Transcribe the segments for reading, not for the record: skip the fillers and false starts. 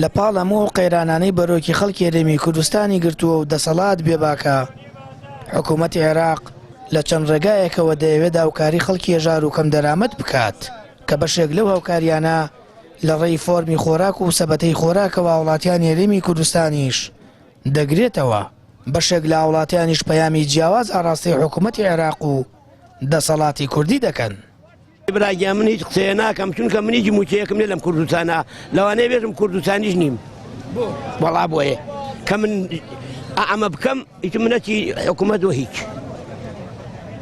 لە پاڵ هەموو قەیرانانەی بەرۆکی خەڵکی هەرێمی کوردستانی گرتووە و دەسەڵات بێباکە حکوومەتی عێراق لە چەند ڕێگایەکەوە دەیەوێت هاوکاری خەڵکی هێژار و کەم دەرامەت بکات کە بەشێک لەو هاوکاریانە لە ڕێی فۆرمی خۆراک و سەبەتەی خۆراکەوە وڵاتیانی هەرێمی کوردستانیش دەگرێتەوە. بەشێک لە وڵاتیانیش پەیامی جیاواز ئاڕاستی حکوومەتی عێراق و دەسەڵاتی کوردی دەکەن. براگیان من هیچ قسەیە ناکەم چونکە من هیچ موچەیەکم لێ لەم کوردستانە لەوانەیە بێژم کوردستانیش نیم وەڵا بۆیە کە من ئەمە بکەم هیچ منەتی حکوومەت وە هیچ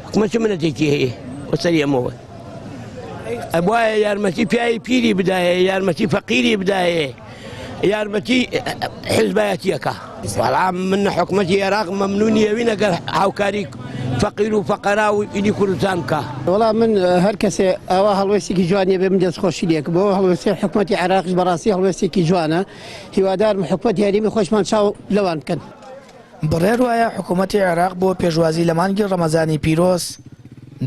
حکوومەت چ منەتێکی هەیە وەسەری ئەمەوە ئەبوایە یارمەتی پیاوی پیری بدایە یارمەتی فەقیری بدایە یارمەتی حیزبایەتیەکە بەڵام من حکوومەتی عێراق مەمنونی ئەوین ئەگەر هاوکاری فەقیر و فەقەرا و ئیدی کوردستان بکە. وەڵام من هەر کەسێ ئەوە هەڵوێستێکی جوانیە بێ من دەستخۆشی لێک بۆ هەڵوێستی حکوومەتی عێراقیش بەڕاستی هەڵوێستێکی جوانە هیوادارم حکوومەتی هەرێمی خۆشمان چاو لەوان بکەن. بڕێر وایە حکوومەتی عێراق بۆ پێشوازی لە مانگی ڕەمەزانی پیرۆز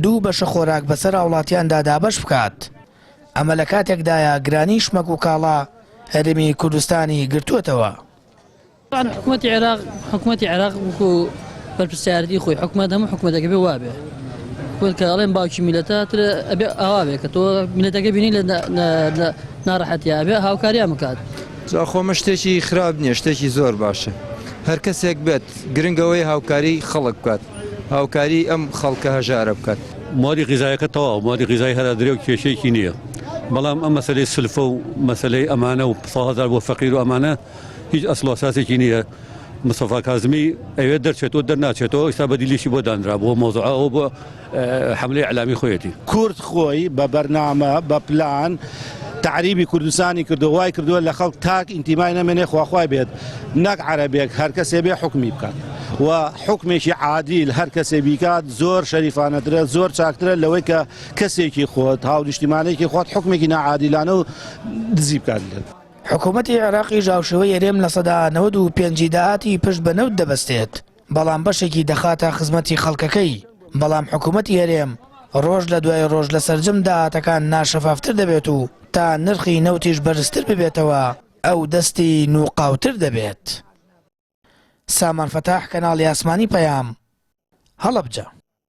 دوو بەشە خۆراک بەسەر وڵاتیاندا دابەش بکات. ئەمە لە کاتێکدایە گرانی شمەک و کاڵا هەرێمی کوردستانی گرتووەتەوە. حکوومەتی عێراق وەکو بەرپرسیارەتی خۆی حکوومەت هەموو حکوومەتەکە بێ وابێ کە ئەڵێن باوکی میلەتە ئەبێ ئاوا بێ کە تۆ میلەتەکە بینی لە ناڕەحەتیە ئەبێ هاوکاریان بکات. خۆمە شتێکی خراپ نییە شتێکی زۆر باشە هەر کەسێک بێت گرنگەوەی هاوکاری خەڵک بکات هاوکاری ئەم خەڵکە هەژارە بکات. مادی غیزایەکە تەواو مادی غیزای هەرا درێ و کێشەیەکی نییە بەڵام ئەم مەسەلەی سلفە و مەسەلەی ئەمانە و 100,000 بۆ فەقیر و ئەمانە هیچ ئەسڵ ئەساسێکی نییە. مستەفا کازمی ئەوێت دەرچێتەوە دەرناچێتەوە ئێستا بەدیلیشی بۆ دانرا بۆ مۆزوعەوە بۆ حملەی علامی خۆیەتی کورد خۆی بە بەرنامە بە پلان تعریبی کوردستانی کردو وای کردووە لە خەڵک تاک ئینتیمای نەمێنێ خواخوای بێت نەک عەرەبێک هەر کەسێ بێ حکمی بکات و حکمێکی عادیل هەر کەسێ بیکات زۆر شەریفانەترە زۆر چاکترە لەوەی کە کەسێکی خۆت هاونیشتیمانێکی خۆت حکمێکی ناعادیلانە و دزی بکات لێت. حکوومەتی عێراقی ژاوشەوەی هەرێم لە سەدا 95 داهاتی پشت بە نەوت دەبەستێت بەڵام بەشێکی دەخاتە خزمەتی خەڵکەکەی بەڵام حکوومەتی هەرێم ڕۆژ لە دوای ڕۆژ لە سەرجەم داهاتەکان ناشەفافتر دەبێت و تا نرخی نەوتیش بەرزتر ببێتەوە ئەو دەستی نوقاوتر دەبێت. سامان فەتاح کەناڵی ئاسمانی پەیام هەڵەبجە.